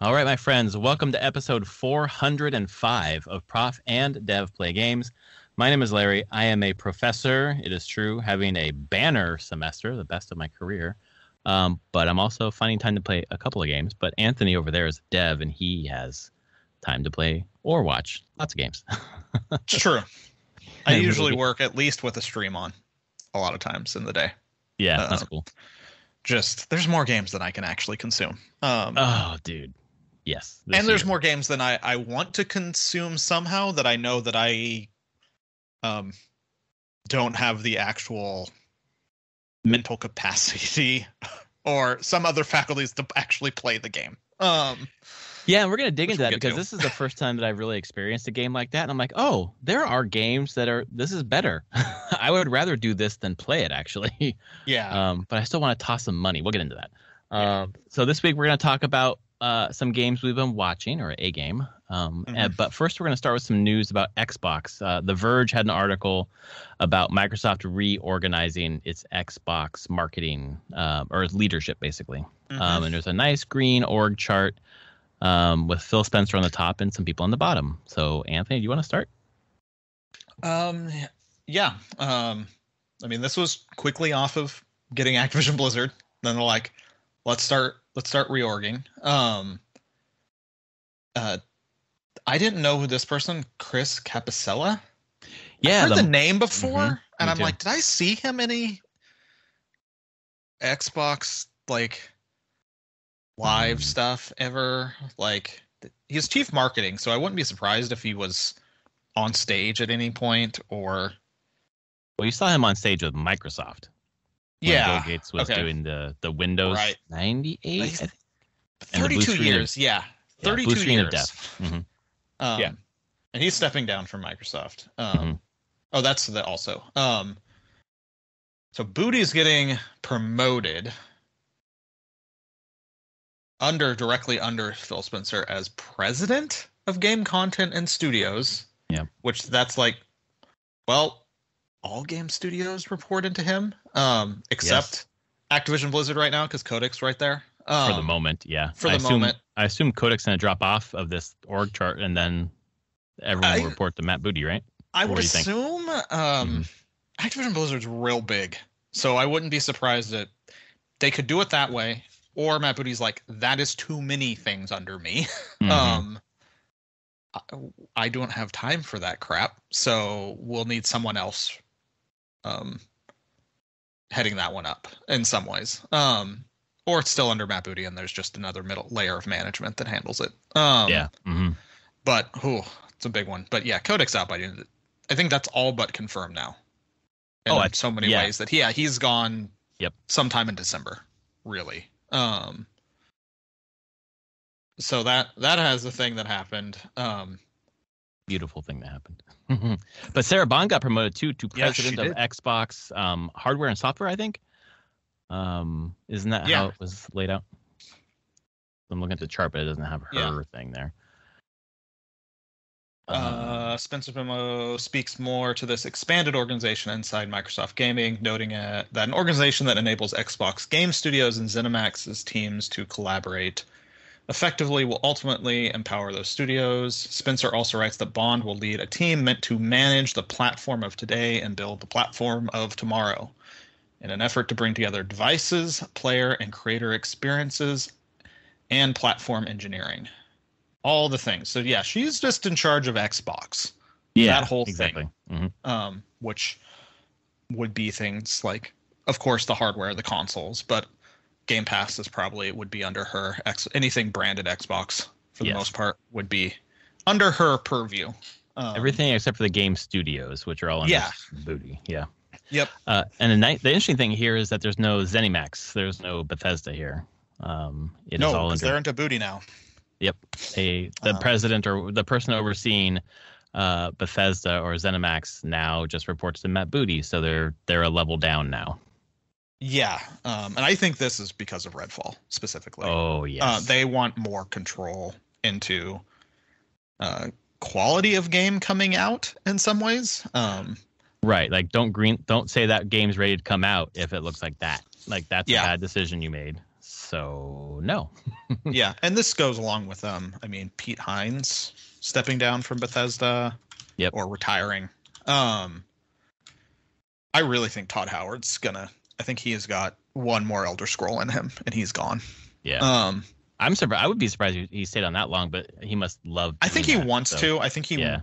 All right, my friends, welcome to episode 405 of Prof and Dev Play Games. My name is Larry. I am a professor, it is true, having a banner semester, the best of my career. But I'm also finding time to play a couple of games. But Anthony over there is a dev, and he has time to play or watch lots of games. It's true. I usually work at least with a stream on a lot of times in the day. Yeah, that's cool. There's more games than I can actually consume. Oh, dude. Yes. And there's more games than I want to consume somehow that I know that I don't have the actual mental capacity or some other faculties to actually play the game. Yeah, and we're going to dig into that because this is the first time that I've really experienced a game like that. And I'm like, oh, there are games this is better. I would rather do this than play it, actually. Yeah. But I still want to toss some money. We'll get into that. So this week we're going to talk about some games we've been watching, or a game. But first we're going to start with some news about Xbox. The Verge had an article about Microsoft reorganizing its Xbox marketing, or its leadership, basically. And there's a nice green org chart with Phil Spencer on the top and some people on the bottom. So, Anthony, do you want to start? Yeah. I mean, this was quickly off of getting Activision Blizzard. Then they're like, let's start reorging. I didn't know who this person, Chris Capicella. Yeah, I've heard the name before, and I'm too. like, did I see him any Xbox live stuff ever? Like, he's chief marketing, so I wouldn't be surprised if he was on stage at any point. Or well, you saw him on stage with Microsoft. Yeah, Bill Gates was doing the Windows 98. 32 years, yeah, 32 blue screen years of death. Yeah, and he's stepping down from Microsoft. Oh, that's the also. So Booty's getting promoted directly under Phil Spencer as president of game content and studios. Yeah, which that's like, well, all game studios report into him, except Activision Blizzard right now because Codec's right there. For the moment, yeah. Moment. I assume Codec's going to drop off of this org chart, and then everyone will report to Matt Booty, right? I would assume. Activision Blizzard's real big, so I wouldn't be surprised that they could do it that way. Or Matt Booty's like, that is too many things under me. I don't have time for that crap, so we'll need someone else heading that one up in some ways. Or it's still under Matt Booty, and there's just another middle layer of management that handles it. But it's a big one. But yeah, Codec's out by the end. I think that's all but confirmed now. In so many ways that he's gone. Yep. Sometime in December, really. So that has the thing that happened. Beautiful thing that happened. But Sarah Bond got promoted too to president of Xbox hardware and software, I think. Isn't that how it was laid out? I'm looking at the chart, but it doesn't have her thing there. Spencer Memo speaks more to this expanded organization inside Microsoft Gaming, noting that an organization that enables Xbox game studios and ZeniMax's teams to collaborate effectively will ultimately empower those studios. Spencer also writes that Bond will lead a team meant to manage the platform of today and build the platform of tomorrow in an effort to bring together devices, player and creator experiences, and platform engineering. All the things. So yeah, she's just in charge of Xbox. Yeah, that whole thing. Which would be things like, of course, the hardware, the consoles, but Game Pass would be under her. Anything branded Xbox, for the most part, would be under her purview. Everything except for the game studios, which are all under Booty. Yeah. Yep. And the interesting thing here is that there's no ZeniMax. There's no Bethesda here. It is all under. They're into Booty now. Yep. The president or the person overseeing Bethesda or ZeniMax now just reports to Matt Booty, so they're a level down now. Yeah, and I think this is because of Redfall specifically. Oh, yes. They want more control into quality of game coming out in some ways. Right, like don't say that game's ready to come out if it looks like that. Like that's a bad decision you made. So no. Yeah, and this goes along with Pete Hines stepping down from Bethesda, Yep. or retiring. I really think Todd Howard's gonna. I think he has got one more Elder Scroll in him, and he's gone. Yeah. I'm surprised. I would be surprised if he stayed on that long, but he must love. I think he wants to. I think he. Yeah.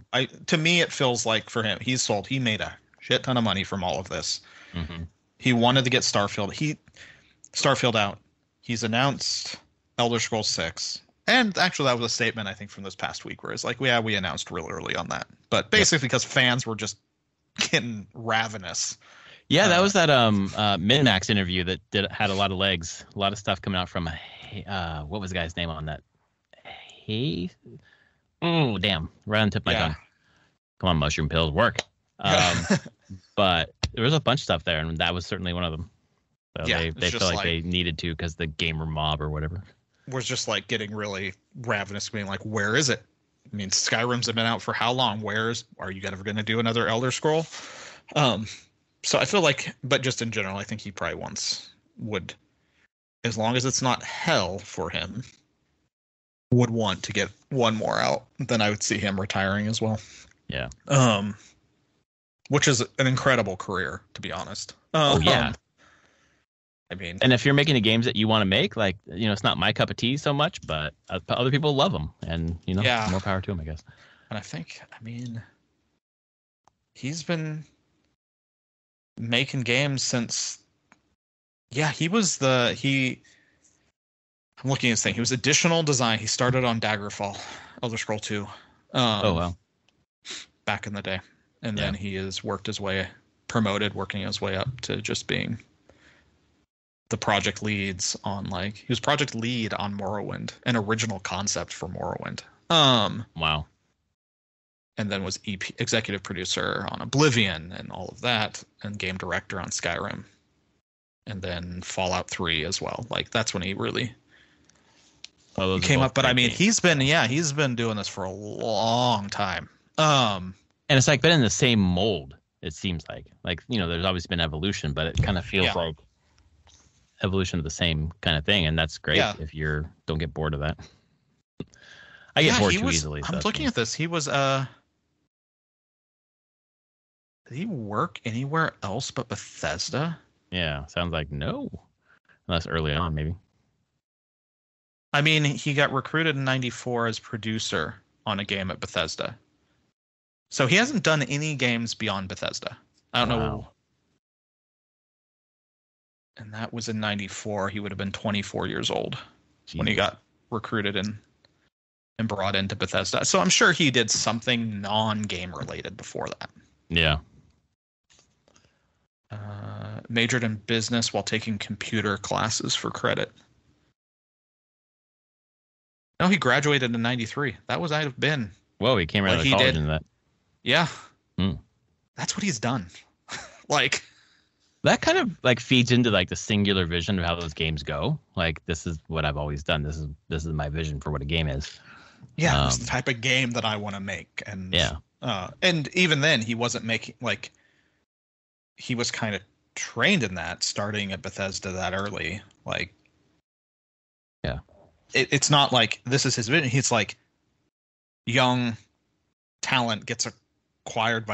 To me, it feels like for him, he's sold. He made a shit ton of money from all of this. Mm-hmm. He wanted to get Starfield out. He's announced Elder Scrolls 6. And actually, that was a statement, I think, from this past week, where it's like, yeah, we announced real early on that. But basically, because fans were just getting ravenous. Yeah, that was that Min-Max interview that had a lot of legs. A lot of stuff coming out from, what was the guy's name on that? Hey? Oh, damn. Right on the tip of my tongue. Come on, mushroom pills, work. But there was a bunch of stuff there, and that was certainly one of them. So they felt like they needed to because the gamer mob or whatever was just like getting really ravenous, being like, where is it? I mean, Skyrim's been out for how long? Are you ever going to do another Elder Scroll? So I feel like, but just in general, I think he probably would, as long as it's not hell for him, would want to get one more out. Then I would see him retiring as well. Yeah. Which is an incredible career, to be honest. Yeah. I mean, and if you're making the games that you want to make, like, it's not my cup of tea so much, but other people love them, and more power to them, I guess. And I think, he's been making games since. Yeah, I'm looking at his thing. He was additional design. He started on Daggerfall, Elder Scroll 2. Oh wow. Back in the day, and then he has working his way up to just being the project leads on he was project lead on Morrowind, an original concept for Morrowind. Wow. And then was executive producer on Oblivion and all of that, and game director on Skyrim, and then Fallout 3 as well. That's when he really came up. But he's been doing this for a long time. And it's been in the same mold. It seems like there's always been evolution, but it kind of feels like evolution of the same kind of thing, and that's great if you don't get bored of that. I get bored too easily. I'm looking at this. He was did he work anywhere else but Bethesda? Yeah, sounds like no. Unless early on, maybe. He got recruited in '94 as producer on a game at Bethesda. So he hasn't done any games beyond Bethesda. I don't know. And that was in '94. He would have been 24 years old when he got recruited and brought into Bethesda. So I'm sure he did something non-game related before that. Yeah. Majored in business while taking computer classes for credit. No, he graduated in '93. That was I'd have been. Whoa, he came right out of college in that. Yeah. That's what he's done. That kind of feeds into the singular vision of how those games go. This is what I've always done. This is my vision for what a game is. Yeah, it's the type of game that I want to make. And and even then he wasn't making he was kind of trained in that starting at Bethesda that early. It's not this is his vision. He's young talent gets acquired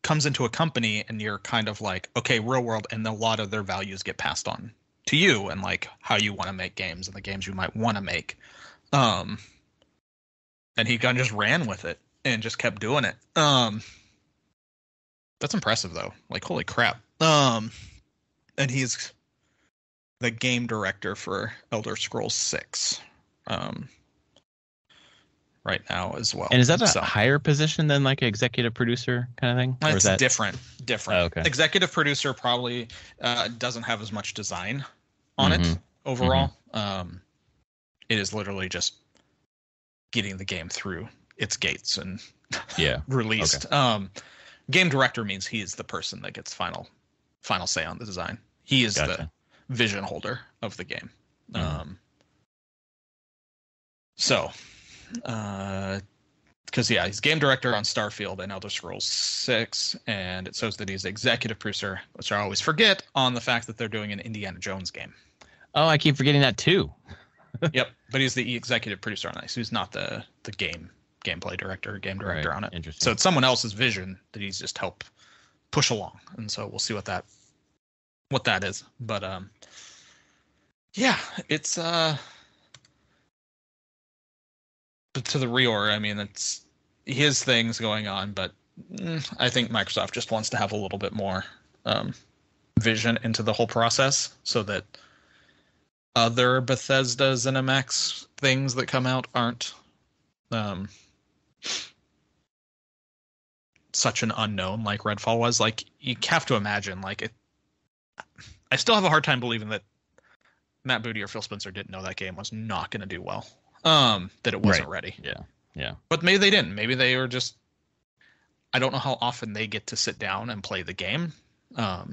comes into a company, and you're kind of okay, real world, and a lot of their values get passed on to you, and how you want to make games and the games you might want to make. And he kind of just ran with it and just kept doing it. That's impressive though. Holy crap. And he's the game director for Elder Scrolls 6. Right now as well. And is that a higher position than an executive producer kind of thing? Or it's different. Oh, okay. Executive producer probably doesn't have as much design on it overall. It is literally just getting the game through its gates and released. Okay. Game director means he's the person that gets final say on the design. He is the vision holder of the game. Because he's game director on Starfield and Elder Scrolls 6, and it shows that he's executive producer, which I always forget, on the fact that they're doing an Indiana Jones game. Oh, I keep forgetting that too. Yep, but he's the executive producer on this. He's not the gameplay director or game director Right. on it. Interesting. So it's someone else's vision that he's just helped push along, and so we'll see what that is. But yeah, it's but to the reorg, I mean, it's his things going on, but I think Microsoft just wants to have a little bit more vision into the whole process, so that other Bethesda ZeniMax things that come out aren't such an unknown like Redfall was. Like, you have to imagine, like, it. I still have a hard time believing that Matt Booty or Phil Spencer didn't know that game was not going to do well. That it wasn't ready. Yeah. But maybe they didn't. Maybe they were just. I don't know how often they get to sit down and play the game. A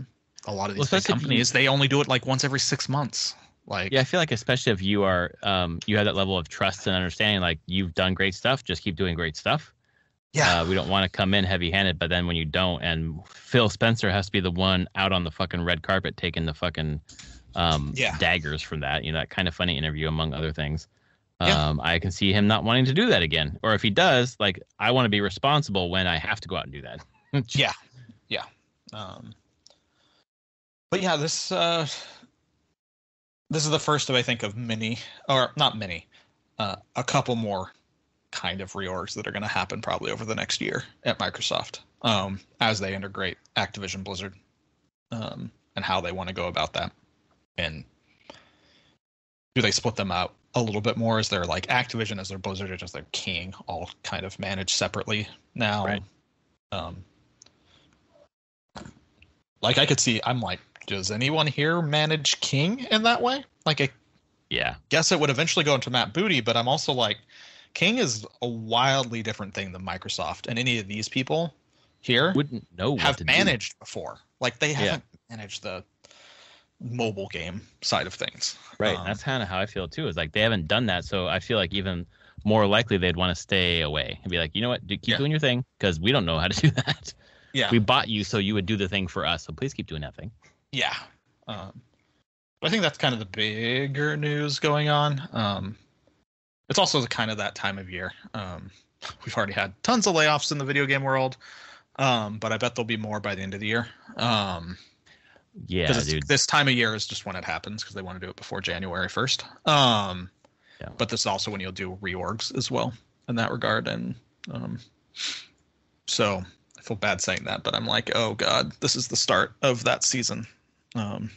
lot of these big companies, they only do it like once every 6 months. Like, yeah, I feel like especially if you are, you have that level of trust and understanding, like, you've done great stuff, just keep doing great stuff. Yeah, we don't want to come in heavy-handed, but then when you don't, and Phil Spencer has to be the one out on the fucking red carpet taking the fucking daggers from that, that kind of funny interview, among other things. I can see him not wanting to do that again, or if he does, like, I want to be responsible when I have to go out and do that. yeah. But yeah, this is the first of, I think, of many, or not many, a couple more kind of reorgs that are going to happen probably over the next year at Microsoft, as they integrate Activision Blizzard, and how they want to go about that. And do they split them out a little bit more? Is there like Activision, is there Blizzard, or just their King, all kind of managed separately now? Right. Like, I could see, I'm like, does anyone here manage King in that way? Like, I guess it would eventually go into Matt Booty, but I'm also like, King is a wildly different thing than Microsoft, and any of these people here wouldn't know have managed before. Like, they haven't managed the mobile game side of things. Right. That's kind of how I feel too, is like they haven't done that. So I feel like even more likely they'd want to stay away and be like, you know what, keep doing your thing, because we don't know how to do that. Yeah. We bought you so you would do the thing for us. So please keep doing that thing. Yeah. But I think that's kind of the bigger news going on. It's also kind of that time of year. We've already had tons of layoffs in the video game world, but I bet there'll be more by the end of the year. Yeah, dude. This time of year is just when it happens, because they want to do it before January 1st. But this is also when you'll do reorgs as well in that regard. And so I feel bad saying that, but I'm like, oh God, this is the start of that season. Kind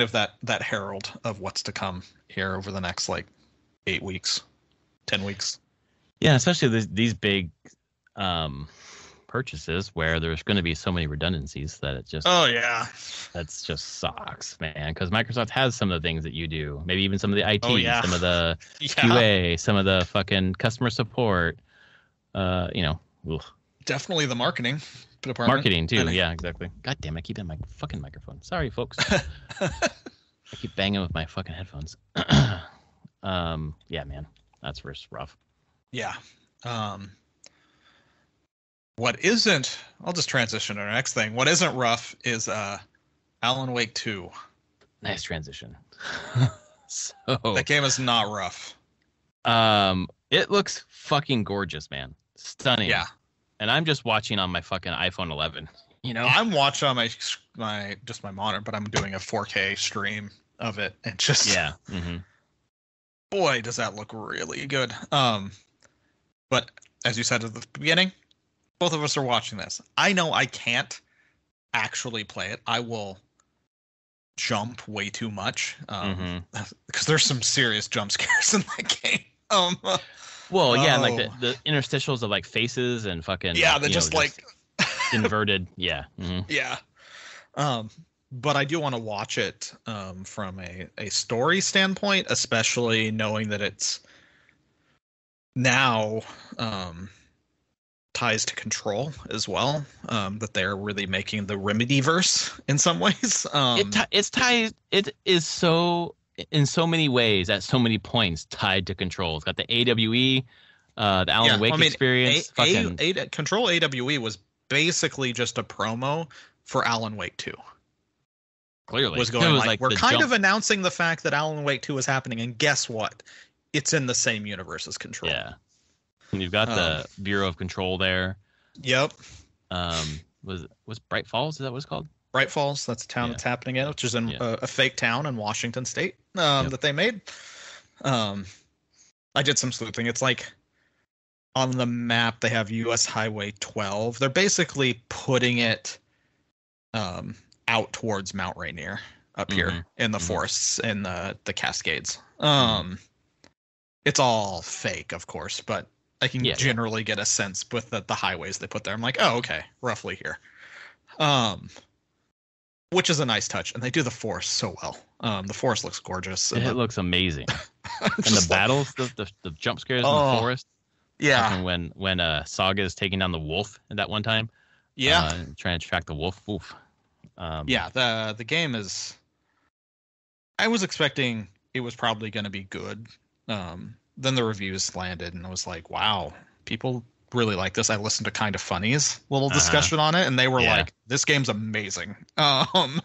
of that herald of what's to come here over the next like 8 weeks, 10 weeks. Yeah, especially these big purchases where there's going to be so many redundancies that it just that's just sucks, man, because Microsoft has some of the things that you do, maybe even some of the IT, some of the QA, some of the fucking customer support, definitely the marketing department. Marketing too. Yeah, exactly. God damn, I keep hitting my fucking microphone. Sorry, folks. I keep banging with my fucking headphones. Yeah, man, that's rough. Yeah. What isn't, I'll just transition to our next thing. What isn't rough is Alan Wake 2. Nice transition. So that game is not rough. It looks fucking gorgeous, man. Stunning. Yeah. And I'm just watching on my fucking iPhone 11. I'm watching on my monitor, but I'm doing a 4K stream of it, and just boy, does that look really good. But as you said at the beginning, both of us are watching this. I know I can't actually play it. I will jump way too much because there's some serious jump scares in that game. And like the interstitials of like faces and fucking just like inverted. Yeah. But I do want to watch it from a story standpoint, especially knowing that it's now ties to Control as well, that they're really making the Remedy-verse in some ways. It is so, in so many ways, at so many points, tied to Control. It's got the AWE, the Alan Wake experience. Control AWE was basically just a promo for Alan Wake 2. Clearly, was going it was like like we're the kind jump. of announcing the fact that Alan Wake 2 is happening, and guess what? It's in the same universe as Control. Yeah, and you've got the Bureau of Control there. Yep. Was Bright Falls? Is that what it's called? Bright Falls, that's the town it's happening in, which is in a fake town in Washington State that they made. I did some sleuthing. It's like on the map they have US Highway 12. They're basically putting it out towards Mount Rainier up here in the forests in the Cascades. It's all fake, of course, but I can generally get a sense with the highways they put there. I'm like, oh, okay, roughly here. Which is a nice touch, and they do the forest so well. The forest looks gorgeous. It looks amazing. And the battles, the jump scares in the forest. Yeah. And when Saga is taking down the wolf at that one time. Yeah. Trying to track the wolf. Oof. The game is. I was expecting it was probably going to be good. Then the reviews landed, and I was like, wow, people really like this. I listened to Kind of Funny's little discussion on it, and they were like, this game's amazing. Well,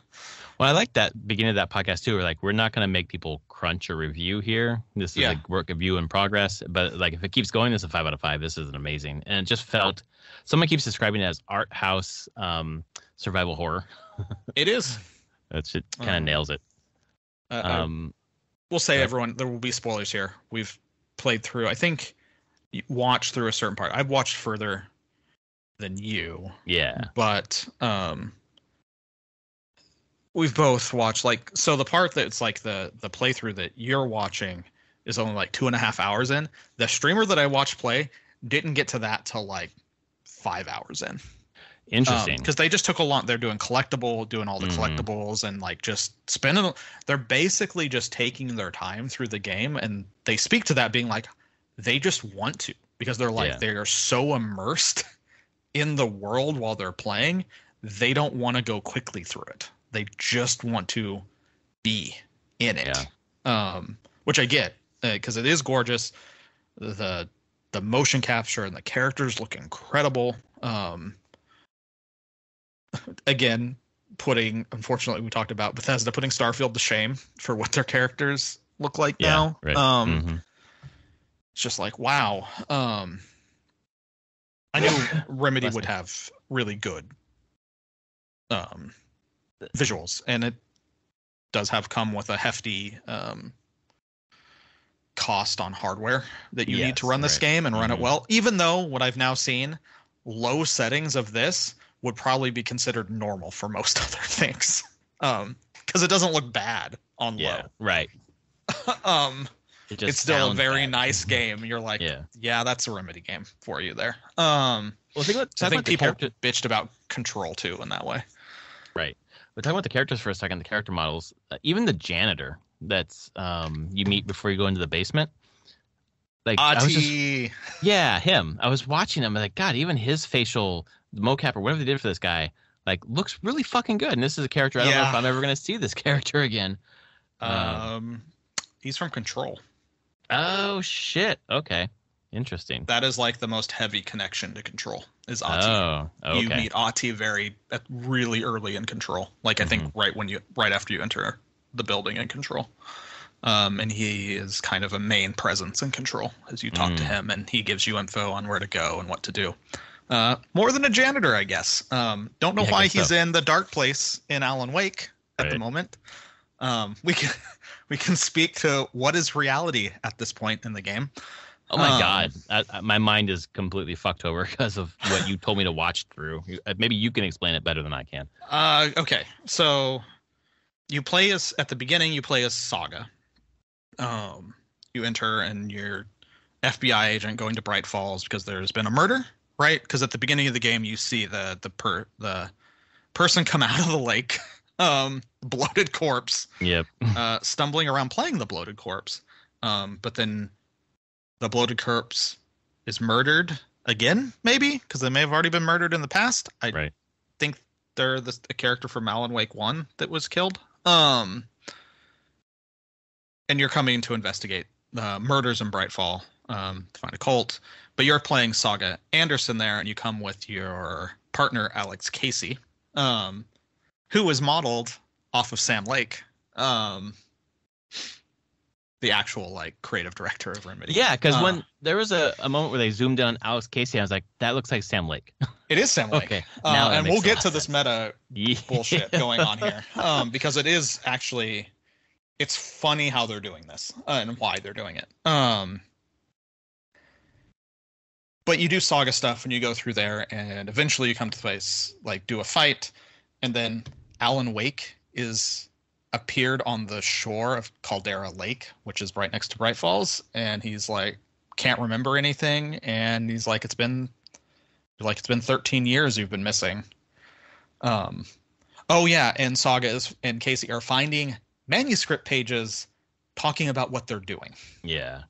I like that beginning of that podcast too. We're not going to make people crunch a review here. This is a work of view in progress. But like, if it keeps going, this is a 5 out of 5. This is amazing, and it just felt. Someone keeps describing it as art house survival horror. It is. That shit kind of nails it. We'll say everyone there will be spoilers here. We've played through. I think watched through a certain part. I've watched further than you. Yeah, but we've both watched so the part that's like the playthrough that you're watching is only like 2.5 hours in. The streamer that I watched play didn't get to that till like 5 hours in. Interesting. Because they just took a lot. They're doing all the collectibles and like just spending. They're basically just taking their time through the game, and they speak to that being like they just want to, because they're like they are so immersed in the world while they're playing. They don't want to go quickly through it. They just want to be in it. Which I get, because it is gorgeous. The motion capture and the characters look incredible. Again, unfortunately, we talked about Bethesda putting Starfield to shame for what their characters look like now. Right. It's just like, wow. I knew Remedy would have really good visuals, and it does come with a hefty cost on hardware that you need to run this game and run it well. Even though what I've now seen, low settings of this would probably be considered normal for most other things, because it doesn't look bad on low. Right. It's still a very nice game. You're like, yeah, that's a Remedy game for you there. I think people bitched about Control too in that way. Right. But talking about the characters for a second, the character models, even the janitor that's you meet before you go into the basement. Like him. I was watching him. I'm like, God, even his facial mocap or whatever they did for this guy, like, looks really fucking good. And this is a character I don't know if I'm ever going to see this character again. He's from Control. Oh shit. Okay. Interesting. That is like the most heavy connection to Control is Ati. Oh, okay. You meet Ati really early in Control. Like, I think right after you enter the building in Control. And he is kind of a main presence in Control as you talk to him, and he gives you info on where to go and what to do. More than a janitor, I guess. Don't know why he's in the dark place in Alan Wake at the moment. We can speak to what is reality at this point in the game. Oh my God. My mind is completely fucked over because of what you told me to watch through. Maybe you can explain it better than I can. Okay. So you play at the beginning, you play as Saga. You enter and you're FBI agent going to Bright Falls because there's been a murder, right? Because at the beginning of the game, you see the person come out of the lake, bloated corpse. Yep. Stumbling around playing the bloated corpse. But then the bloated corpse is murdered again, maybe because they may have already been murdered in the past. I think they're a character from Alan Wake 1 that was killed. And you're coming to investigate murders in Brightfall to find a cult. But you're playing Saga Anderson there, and you come with your partner, Alex Casey, who was modeled off of Sam Lake, the actual like creative director of Remedy. Yeah, because when there was a moment where they zoomed in on Alex Casey, I was like, that looks like Sam Lake. It is Sam Lake. Okay, now and we'll get to this sense. meta bullshit going on here, because it is actually, it's funny how they're doing this and why they're doing it. But you do Saga stuff and you go through there, and eventually you come to the place, like do a fight, and then Alan Wake is appeared on the shore of Caldera Lake, which is right next to Bright Falls, and he's like, can't remember anything, and he's like, it's been 13 years you've been missing. Oh yeah, and Saga and Casey are finding manuscript pages talking about what they're doing. Yeah.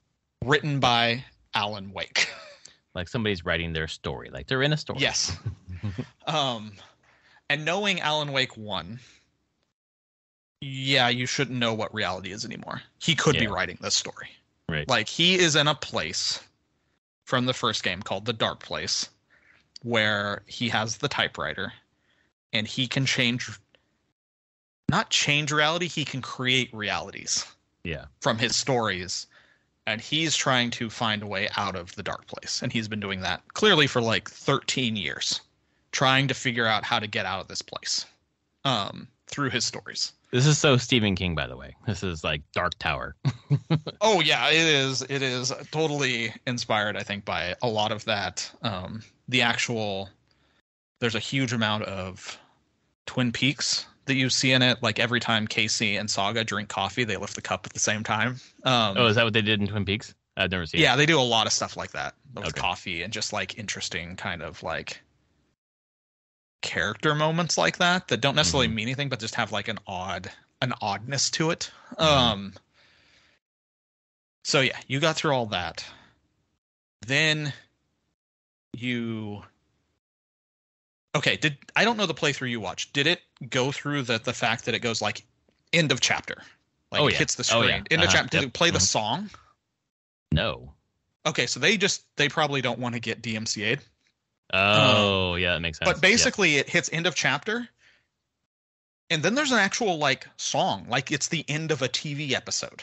Written by Alan Wake. Like somebody's writing their story. Like they're in a story. Yes. And knowing Alan Wake 1, yeah, you shouldn't know what reality is anymore. He could be writing this story. Right. Like, he is in a place from the first game called the Dark Place, where he has the typewriter, and he can not change reality, he can create realities. Yeah. From his stories. And he's trying to find a way out of the Dark Place. And he's been doing that clearly for like 13 years, trying to figure out how to get out of this place through his stories. This is so Stephen King, by the way. This is like Dark Tower. Oh, yeah, it is. It is totally inspired, I think, by a lot of that. There's a huge amount of Twin Peaks that you see in it. Like every time Casey and Saga drink coffee, they lift the cup at the same time. Oh, is that what they did in Twin Peaks? I've never seen it. Yeah, they do a lot of stuff like that with coffee and just like interesting kind of like character moments like that don't necessarily mean anything, but just have like an oddness to it. So yeah, you got through all that. Then I don't know the playthrough you watched. Did it go through the fact that it goes like end of chapter? Like it hits the screen. End of chapter. Did it play the song? No. Okay, so they probably don't want to get DMCA'd. Oh, yeah, that makes sense. But basically it hits end of chapter, and then there's an actual like song, like it's the end of a TV episode.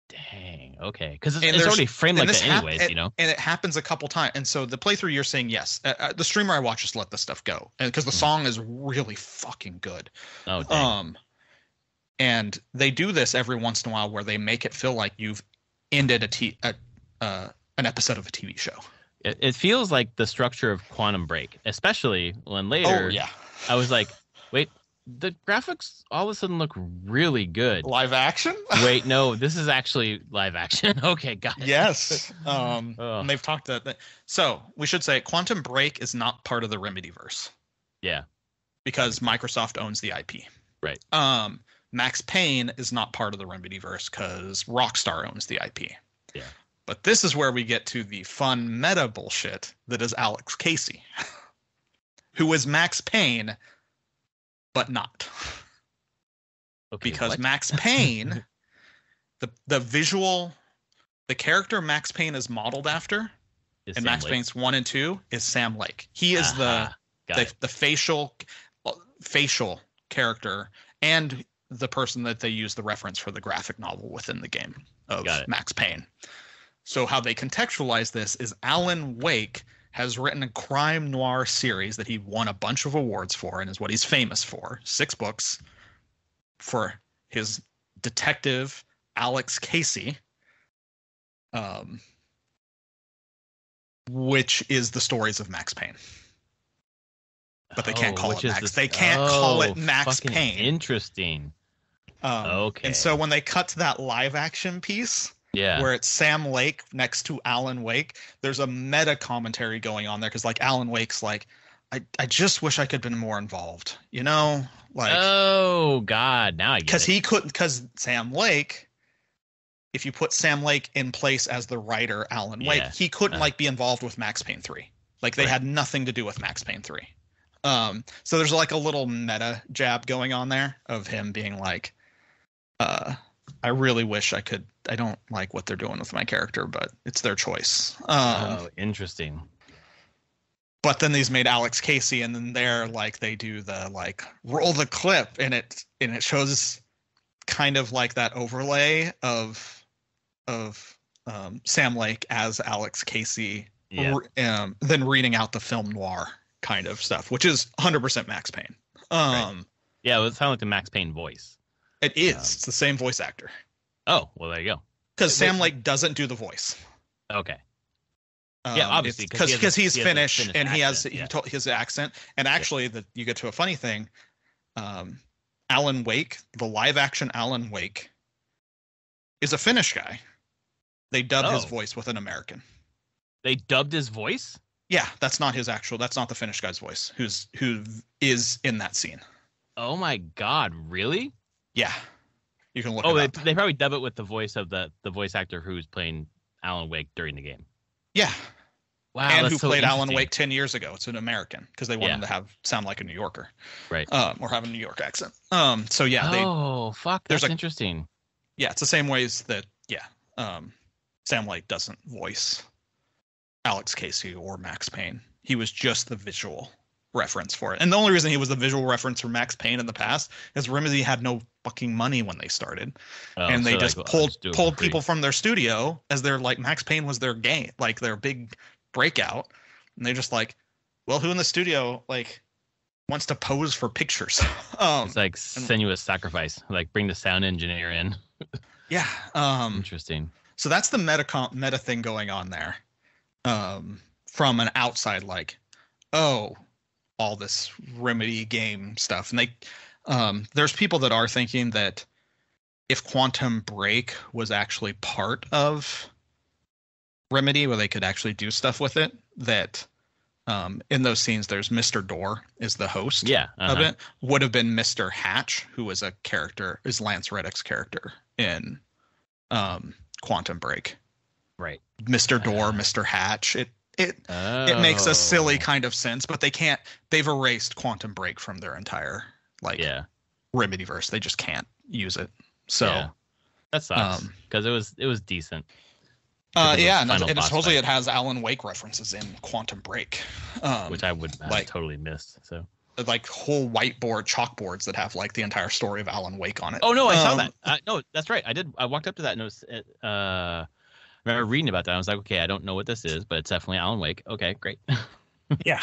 Dang. Okay, because it's already framed like that anyways, you know. And it happens a couple times. And so the playthrough, you're saying yes. The streamer I watch just let this stuff go, because the song is really fucking good. Oh, dang. And they do this every once in a while where they make it feel like you've ended an episode of a TV show. It feels like the structure of Quantum Break, especially when later I was like, wait, the graphics all of a sudden look really good. Live action? Wait, no, this is actually live action. Okay, got it. Yes. And they've talked that. So we should say Quantum Break is not part of the Remedyverse. Yeah. Because Microsoft owns the IP. Right. Max Payne is not part of the Remedyverse because Rockstar owns the IP. Yeah. But this is where we get to the fun meta bullshit that is Alex Casey, who is Max Payne, but not. Okay, because what? Max Payne, the character Max Payne is modeled after in Max Payne's 1 and 2 is Sam Lake. He is the facial character and the person that they use the reference for the graphic novel within the game of Max Payne. So how they contextualize this is Alan Wake has written a crime noir series that he won a bunch of awards for and is what he's famous for. 6 books for his detective, Alex Casey, which is the stories of Max Payne. But they can't call it Max. They can't call it Max Payne. Interesting. Okay. And so when they cut to that live action piece, where it's Sam Lake next to Alan Wake, there's a meta commentary going on there because like Alan Wake's like, I just wish I could have been more involved, you know? Like, oh God, now I get it. Because Sam Lake, if you put Sam Lake in place as the writer Alan Wake, he couldn't like be involved with Max Payne 3. Like they had nothing to do with Max Payne 3. So there's like a little meta jab going on there of him being like, I really wish I could. I don't like what they're doing with my character, but it's their choice. Interesting. But then these made Alex Casey, and then they're like they do the like roll the clip, and it shows kind of like that overlay of Sam Lake as Alex Casey, then reading out the film noir kind of stuff, which is 100% Max Payne. Right. Yeah, it sounded like the Max Payne voice. It is. It's the same voice actor. Oh, well, there you go. Because Sam Lake doesn't do the voice. Okay. Yeah, obviously, because he's Finnish and he has accent, his accent. And actually, you get to a funny thing. Alan Wake, the live action Alan Wake, is a Finnish guy. They dubbed his voice with an American. They dubbed his voice? Yeah, that's not his actual. That's not the Finnish guy's voice. Who is in that scene? Oh my God! Really? Yeah, you can look. They probably dub it with the voice of the voice actor who's playing Alan Wake during the game. Yeah. Wow. And who played Alan Wake 10 years ago? It's an American because they want him to sound like a New Yorker, right? Or have a New York accent. So yeah. That's interesting. Yeah, it's the same ways that Sam Lake doesn't voice Alex Casey or Max Payne. He was just the visual reference for it. And the only reason he was the visual reference for Max Payne in the past is Remedy had no fucking money when they started. And they just pulled people from their studio as their like Max Payne was their game, like their big breakout. And they're just like, well, who in the studio like wants to pose for pictures? It's like sinuous sacrifice. Like bring the sound engineer in. Yeah. Interesting. So that's the meta thing going on there. From an outside, like, all this Remedy game stuff. And there's people that are thinking that if Quantum Break was actually part of Remedy, where they could actually do stuff with it, that in those scenes, there's Mr. Door is the host of it, would have been Mr. Hatch, who was is Lance Reddick's character in Quantum Break. Right. Mr. Door, Mr. Hatch. It makes a silly kind of sense, but they've erased Quantum Break from their entire Remedyverse. They just can't use it. So that sucks because it was decent. And supposedly it has Alan Wake references in Quantum Break, which I would have totally missed. So like whole whiteboard chalkboards that have like the entire story of Alan Wake on it. Oh no, I saw that. No, that's right. I did. I walked up to that and I remember reading about that. I was like, okay, I don't know what this is, but it's definitely Alan Wake. Okay, great. Yeah,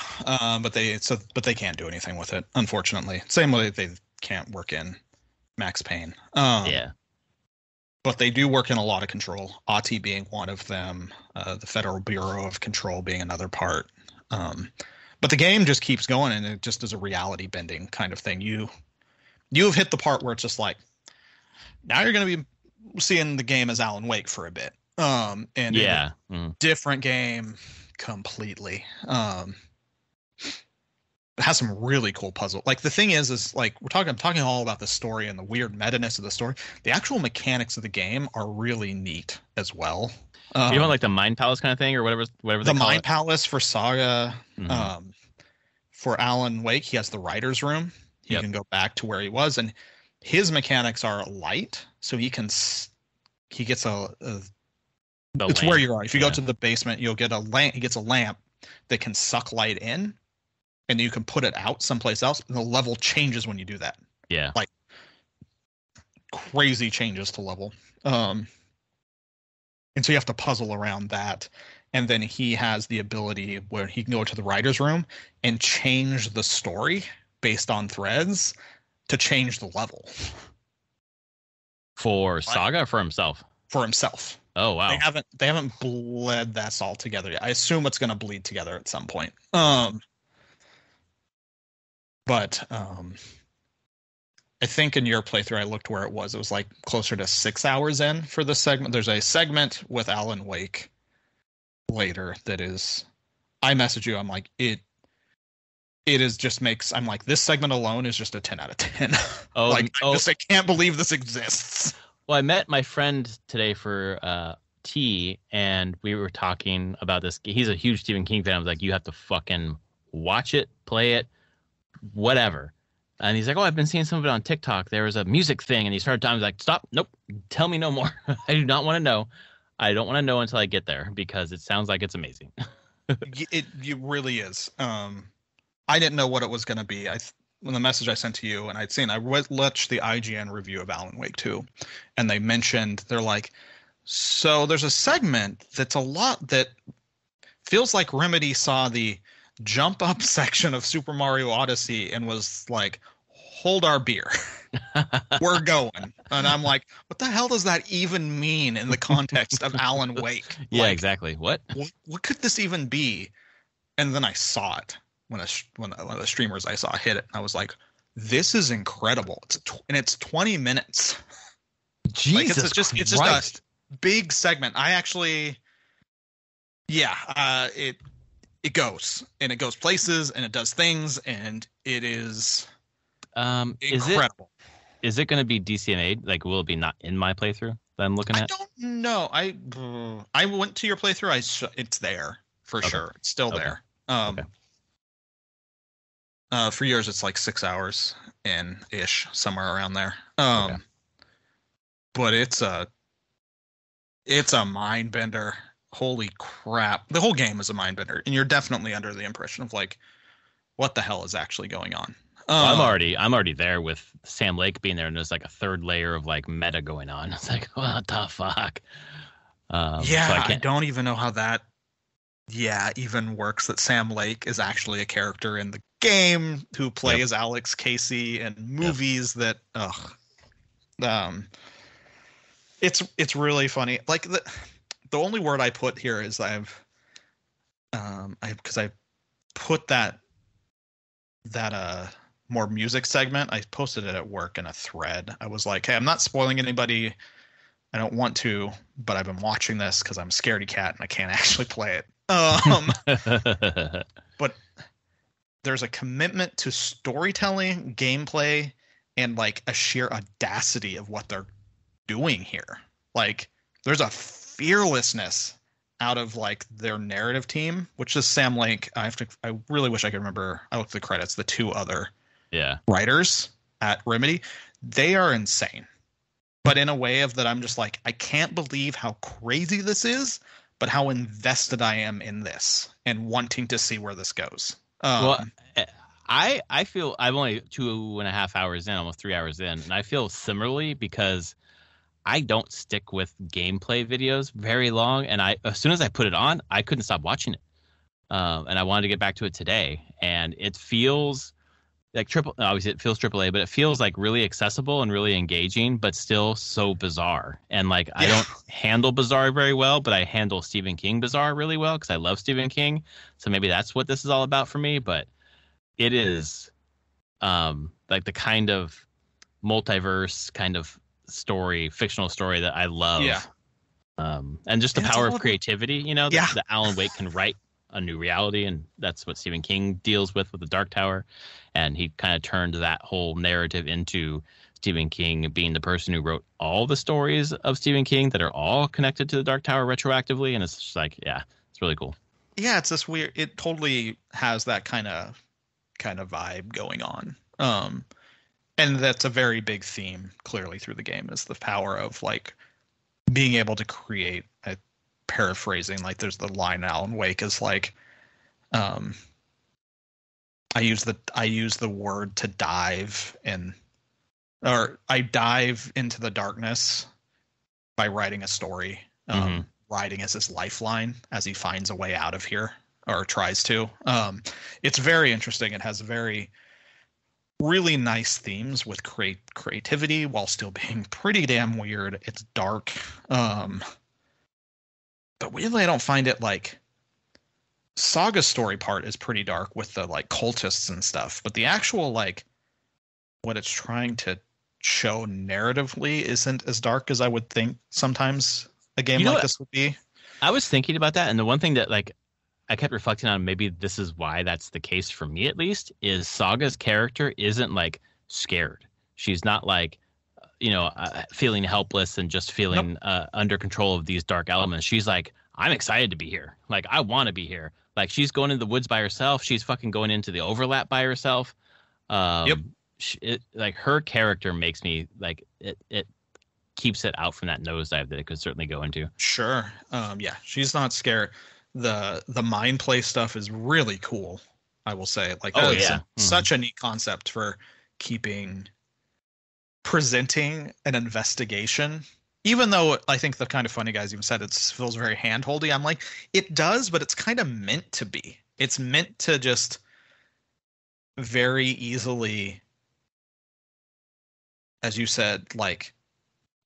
but they can't do anything with it, unfortunately. Same way they can't work in Max Payne. But they do work in a lot of control. ATI being one of them, the Federal Bureau of Control being another part. But the game just keeps going, and it just is a reality bending kind of thing. You've hit the part where it's just like, now you're going to be seeing the game as Alan Wake for a bit. Different game completely. It has some really cool puzzle. Like the thing is like I'm talking all about the story and the weird meta-ness of the story. The actual mechanics of the game are really neat as well. You want like the Mind Palace kind of thing or whatever the Mind Palace for Saga. For Alan Wake, he has the writer's room. He can go back to where he was, and his mechanics are light, so he gets it's where you are. If you go to the basement, you'll get a lamp. He gets a lamp that can suck light in, and you can put it out someplace else. And the level changes when you do that. Yeah, like crazy changes to level. And so you have to puzzle around that. And then he has the ability where he can go to the writer's room and change the story based on threads to change the level. For Saga or for himself? For himself. Oh wow! They haven't bled that all together yet. I assume it's going to bleed together at some point. But I think in your playthrough, I looked where it was. It was like closer to 6 hours in for this segment. There's a segment with Alan Wake later that is. I message you. I'm like it. It is just makes. I'm like this segment alone is just a 10 out of 10. I can't believe this exists. Well, I met my friend today for tea, and we were talking about this. He's a huge Stephen King fan. I was like, you have to fucking watch it, play it, whatever. And he's like, oh, I've been seeing some of it on TikTok. There was a music thing, and he started talking. I was like, stop, nope, tell me no more. I do not want to know. I don't want to know until I get there because it sounds like it's amazing. It really is. I didn't know what it was going to be. When the message I sent to you and I watched the IGN review of Alan Wake 2, and they mentioned they're like, so there's a segment that's a lot that feels like Remedy saw the jump up section of Super Mario Odyssey and was like, hold our beer. We're going. And I'm like, what the hell does that even mean in the context of Alan Wake? Yeah, like, exactly. What what could this even be? And then I saw it when one of the streamers I saw hit it, and I was like, this is incredible. It's 20 minutes. Jesus like, it's just a big segment. I actually, yeah, it goes, and it goes places, and it does things, and it is incredible. Is it going to be DCMA? Like, will it be not in my playthrough that I'm looking at? I don't know. I went to your playthrough. It's there for sure. It's still there. For yours, it's like 6 hours in ish, somewhere around there. But it's a mind bender. Holy crap! The whole game is a mind bender, and you're definitely under the impression of like, what the hell is actually going on? Well, I'm already there with Sam Lake being there, and there's like a third layer of like meta going on. It's like, what the fuck? Yeah, I don't even know how that even works, that Sam Lake is actually a character in the game who plays Alex Casey in movies that it's really funny. Like the only word I put here is because I put that more music segment, I posted it at work in a thread. I was like, hey, I'm not spoiling anybody. I don't want to, but I've been watching this because I'm a scaredy cat and I can't actually play it. But there's a commitment to storytelling, gameplay, and like a sheer audacity of what they're doing here. Like there's a fearlessness out of like their narrative team, which is Sam Lake. I really wish I could remember. I looked at the credits. The two other writers at Remedy, they are insane. But in a way of that, I'm just like, I can't believe how crazy this is, but how invested I am in this and wanting to see where this goes. Well, I feel I'm only 2.5 hours in, almost 3 hours in, and I feel similarly because I don't stick with gameplay videos very long, and as soon as I put it on, I couldn't stop watching it, and I wanted to get back to it today, and it feels like obviously it feels AAA, but it feels like really accessible and really engaging, but still so bizarre. And like I don't handle bizarre very well, but I handle Stephen King bizarre really well because I love Stephen King. So maybe that's what this is all about for me. But it is like the kind of multiverse kind of story, fictional story that I love. Yeah. And just the power of creativity, that Alan Wake can write a new reality, and that's what Stephen King deals with the Dark Tower, and he kind of turned that whole narrative into Stephen King being the person who wrote all the stories of Stephen King that are all connected to the Dark Tower retroactively, and it's just like, it's really cool. Yeah, it's this weird. It totally has that kind of vibe going on, and that's a very big theme clearly through the game, is the power of like being able to create paraphrasing, like there's the line Alan Wake is like, I use the word to dive I dive into the darkness by writing a story, writing as his lifeline as he finds a way out of here, or tries to. It's very interesting. It has very really nice themes with creativity while still being pretty damn weird. It's dark. But weirdly, I don't find it like Saga's story part is pretty dark with the like cultists and stuff, but the actual like what it's trying to show narratively isn't as dark as I would think sometimes a game like this would be. I was thinking about that, and the one thing that like I kept reflecting on, maybe this is why that's the case for me at least, is Saga's character isn't like scared. She's not like feeling helpless and just feeling under control of these dark elements. She's like, I'm excited to be here. Like, I want to be here. Like, she's going into the woods by herself. She's fucking going into the overlap by herself. Like, her character makes me like it keeps it out from that nosedive that it could certainly go into. Sure. Yeah, she's not scared. the mind play stuff is really cool. I will say, like, Oh that is yeah. such a neat concept for keeping presenting an investigation. Even though I think the Kind of Funny guys even said it feels very handholdy, I'm like, it does, but it's kind of meant to be. It's meant to just very easily, as you said, like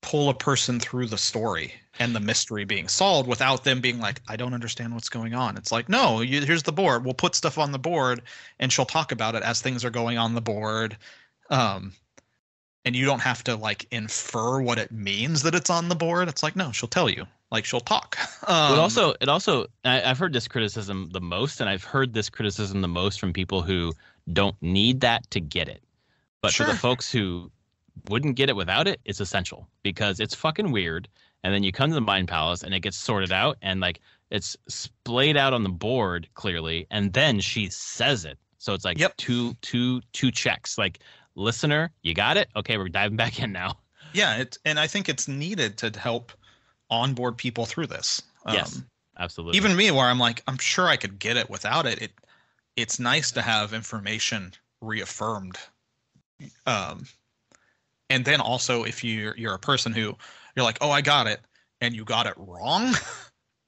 pull a person through the story and the mystery being solved without them being like, I don't understand what's going on. It's like, no, here's the board. We'll put stuff on the board and she'll talk about it as things are going on the board. And you don't have to like infer what it means that it's on the board. It's like, no, she'll tell you. Like, she'll talk. I've heard this criticism the most, and I've heard this criticism the most from people who don't need that to get it. But Sure. for the folks who wouldn't get it without it, it's essential because it's fucking weird. And then you come to the Mind Palace and it gets sorted out and like it's splayed out on the board clearly, and then she says it. So it's like two checks. Like, listener, you got it? Okay, we're diving back in now. Yeah, and I think it's needed to help onboard people through this. Yes, absolutely. Even me, where I'm like, I'm sure I could get it without it. It's nice to have information reaffirmed. And then also, if you're a person who you're like, oh, I got it, and you got it wrong,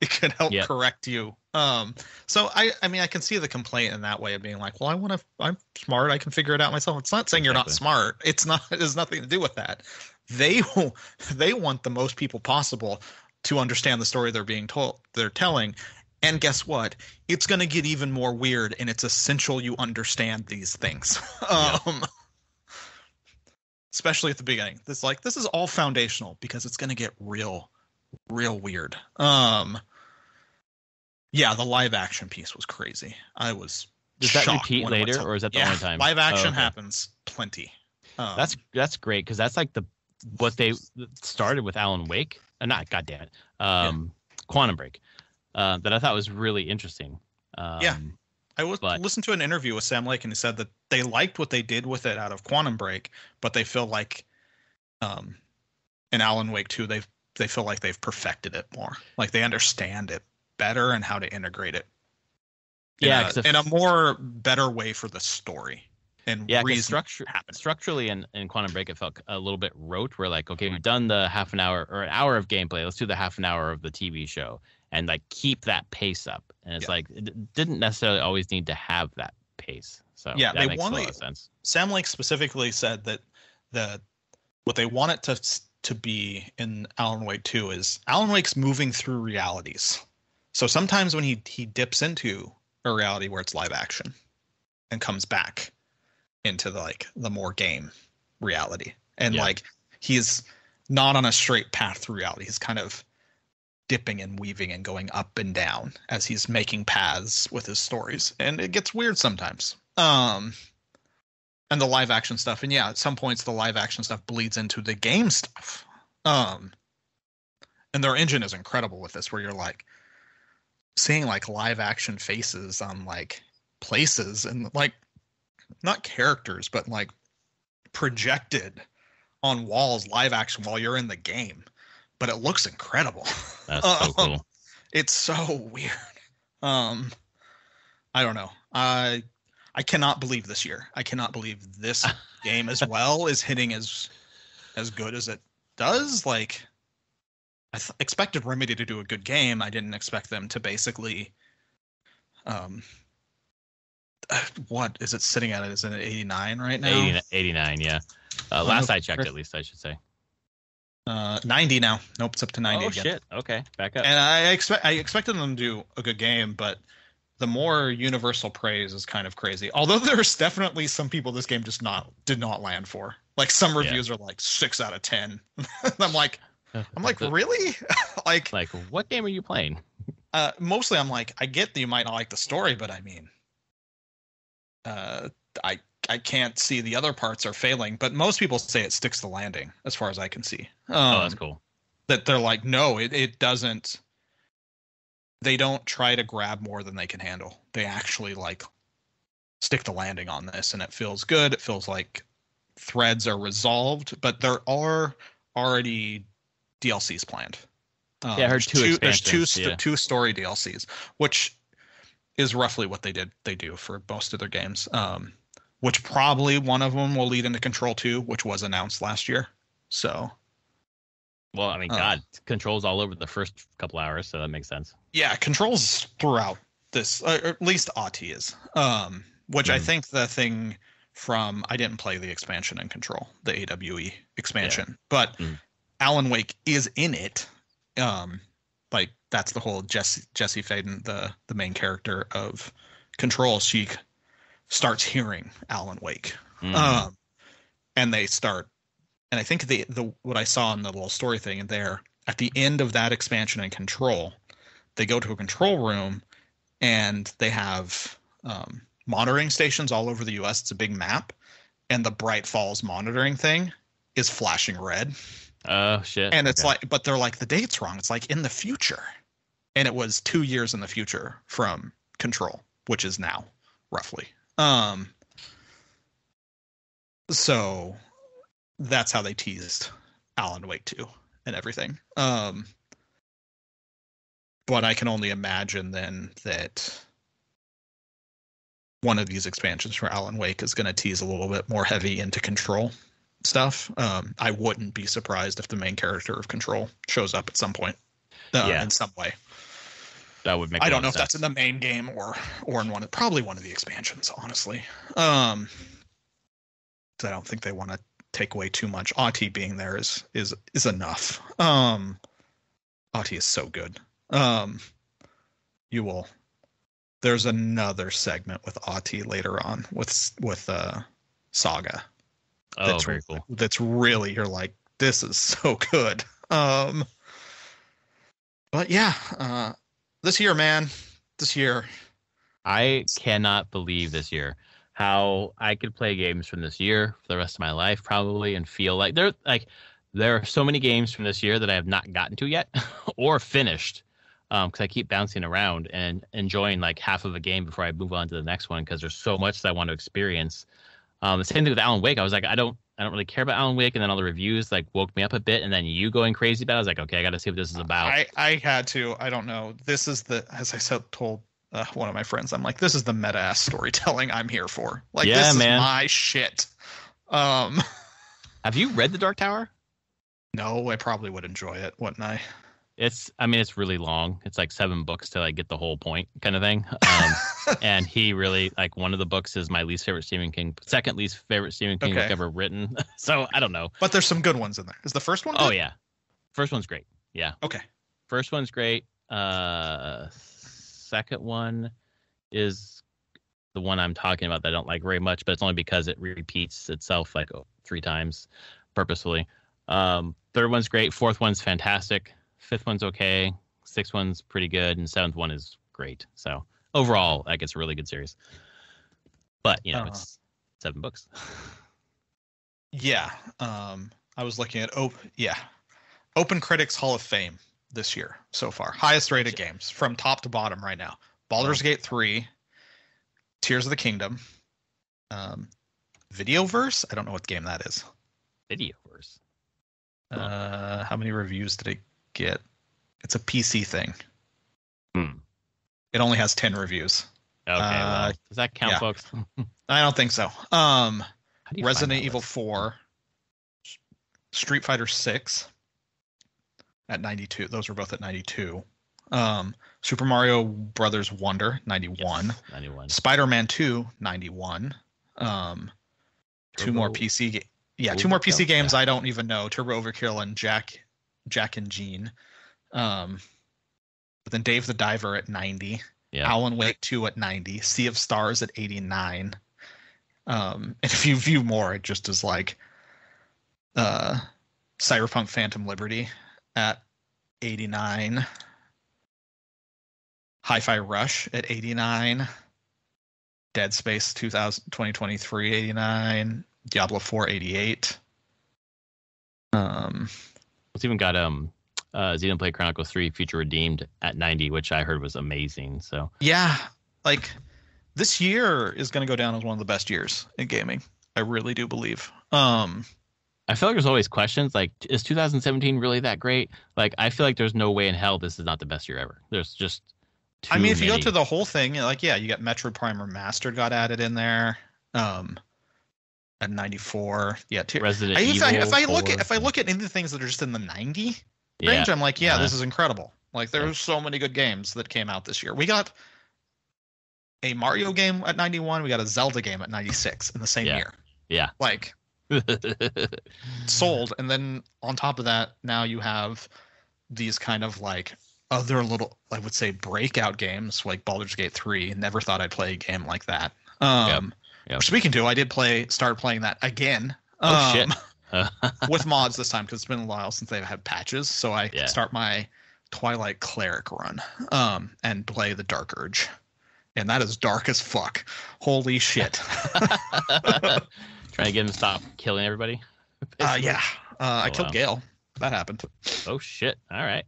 it can help correct you. So I mean, I can see the complaint in that way of being like, well, I'm smart. I can figure it out myself. It's not saying you're not smart. It has nothing to do with that. They want the most people possible to understand the story they're telling. And guess what? It's going to get even more weird, and it's essential you understand these things. Especially at the beginning. This is all foundational because it's going to get real weird. Yeah, the live action piece was crazy. I was Does that repeat later, or is that the only time? Live action happens plenty. That's great because that's like what they started with Alan Wake. Not goddamn it, Quantum Break. That I thought was really interesting. I listened to an interview with Sam Lake, and he said that they liked what they did with it out of Quantum Break, but they feel like, in Alan Wake 2, they feel like they've perfected it more. Like they understand it better and how to integrate it. In a more better way for the story. And structurally in Quantum Break, it felt a little bit rote. We're like, okay, we've done the half an hour or an hour of gameplay. Let's do the half an hour of the TV show and like keep that pace up. And it's like it didn't necessarily always need to have that pace. So that makes a lot of sense. Sam Lake specifically said that what they want it to be in Alan Wake 2 is Alan Wake's moving through realities. So sometimes when he dips into a reality where it's live action and comes back into the more game reality, and like he's not on a straight path through reality. He's kind of dipping and weaving and going up and down as he's making paths with his stories, and it gets weird sometimes. And the live action stuff, and at some points the live action stuff bleeds into the game stuff. And their engine is incredible with this, where you're like seeing like live action faces on like places and like not characters, but like projected on walls, live action while you're in the game. But it looks incredible. That's so cool. It's so weird. I don't know. I cannot believe this year. I cannot believe this game as well is hitting as good as it does. Like, I expected Remedy to do a good game. I didn't expect them to basically, what is it sitting at? Is it at 89 right now? 89, yeah. Last I checked, at least I should say. 90 now. Nope, it's up to 90 again. Oh shit! Okay, back up. And I expected them to do a good game, but the more universal praise is kind of crazy. Although there's definitely some people this game just did not land for. Like some reviews are like 6 out of 10. I'm like, really? like what game are you playing? Mostly I'm like, I get that you might not like the story, but I mean, I can't see the other parts are failing, but most people say it sticks the landing as far as I can see. That's cool. That they're like, no, it doesn't. They don't try to grab more than they can handle. They actually like stick the landing on this, and it feels good. It feels like threads are resolved, but there are already DLCs planned. Yeah, I heard there's expansions. two story DLCs, which is roughly what they do for most of their games. Which probably one of them will lead into Control 2, which was announced last year. So, well, I mean, God, Control's all over the first couple hours, so that makes sense. Yeah, Control's throughout this, or at least Auti is. Which I think the thing from I didn't play the expansion in Control, the AWE expansion, but Alan Wake is in it. Like that's the whole Jesse Faden, the main character of Control. She starts hearing Alan Wake, and they start. And I think the what I saw in the little story thing in there at the end of that expansion in Control, they go to a control room, and they have monitoring stations all over the U.S. It's a big map, and the Bright Falls monitoring thing is flashing red. Oh shit! And it's like, but they're like the date's wrong. It's like in the future, and it was 2 years in the future from Control, which is now roughly. So that's how they teased Alan Wake 2 and everything. But I can only imagine then that one of these expansions for Alan Wake is going to tease a little bit more heavy into Control stuff. I wouldn't be surprised if the main character of Control shows up at some point in some way. That would make. I don't know if that's in the main game or in probably one of the expansions, honestly. So I don't think they want to take away too much. Auti being there is enough. Auti is so good. You will. There's another segment with Auti later on with Saga. Oh, very cool. That's really, you're like, this is so good. But yeah, this year, man, I cannot believe this year how I could play games from this year for the rest of my life, probably, and feel like there are so many games from this year that I have not gotten to yet or finished. Because I keep bouncing around and enjoying like half of a game before I move on to the next one because there's so much that I want to experience. The same thing with Alan Wake. I was like, I don't really care about Alan Wake, and then all the reviews like woke me up a bit, and then you going crazy about it. I was like, okay, I got to see what this is about. I had to. I don't know. This is as I told one of my friends, I'm like, this is the meta ass storytelling I'm here for. Like, this is my shit. Have you read The Dark Tower? No, I probably would enjoy it, wouldn't I? It's really long. It's like 7 books to like get the whole point kind of thing. And he really like one of the books is my least favorite Stephen King, second least favorite Stephen King book ever written. So I don't know. But there's some good ones in there. Is the first one good? Oh yeah. First one's great. Yeah. Okay. First one's great. Second one is the one I'm talking about that I don't like very much, but it's only because it repeats itself like 3 times purposefully. Third one's great. Fourth one's fantastic. Fifth one's okay. Sixth one's pretty good, and seventh one is great. So overall, like it's a really good series. But you know, it's 7 books. Yeah. I was looking at Open Critics Hall of Fame this year so far. Highest rated games from top to bottom right now. Baldur's Gate 3, Tears of the Kingdom, Videoverse. I don't know what game that is. Videoverse. How many reviews did it get? It's a PC thing. It only has 10 reviews. Okay, well, does that count, folks? I don't think so. Resident Evil 4, Street Fighter 6 at 92. Those were both at 92. Super Mario Brothers Wonder, 91. Yes, 91. Spider-Man 2, 91. Two more PC games. Yeah, 2 more PC games I don't even know. Turbo Overkill and Jack and Gene. But then Dave the Diver at 90. Yeah. Alan Wake 2 at 90. Sea of Stars at 89. And if you view more, it just is like Cyberpunk Phantom Liberty at 89. Hi-Fi Rush at 89. Dead Space 2023 89. Diablo 4 88. It's even got Xenoblade Chronicles 3 Future Redeemed at 90, which I heard was amazing. So yeah, like this year is going to go down as one of the best years in gaming. I really do believe. I feel like there's always questions like, is 2017 really that great? Like, I feel like there's no way in hell this is not the best year ever. There's just I too mean, if you go many. through the whole thing, like, yeah, you got Metroid Prime Remastered got added in there. At 94. Yeah, Resident Evil if I look 4. at any of the things that are just in the 90 Yeah. range, I'm like, yeah, Uh-huh. this is incredible. Like, Yeah. there's so many good games that came out this year. We got a Mario game at 91. We got a Zelda game at 96 in the same Yeah. year. Yeah. Like, sold. And then on top of that, now you have these kind of like other little, I would say, breakout games like Baldur's Gate 3. Never thought I'd play a game like that. Yep. Speaking to, I did start playing that again. Oh shit. With mods this time, because it's been a while since they've had patches. So I start my Twilight Cleric run and play the Dark Urge. And that is dark as fuck. Holy shit. Trying to get him to stop killing everybody? Yeah. I killed wow. Gale. That happened. Oh shit. All right.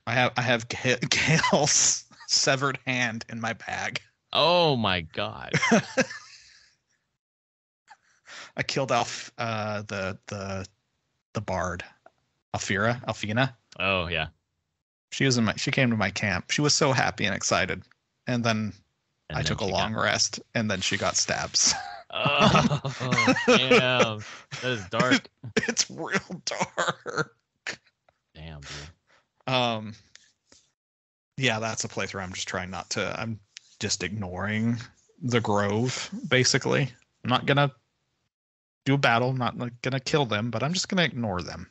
I have Gale's severed hand in my bag. Oh my god. I killed the bard, Alfina. Oh yeah. She came to my camp. She was so happy and excited. And then I took a long rest, and then she got stabs. Oh damn. That is dark. It's real dark. Damn, dude. Yeah, that's a playthrough I'm just trying not to. I'm just ignoring the Grove, basically. I'm not gonna do a battle, not gonna kill them, but I'm just gonna ignore them.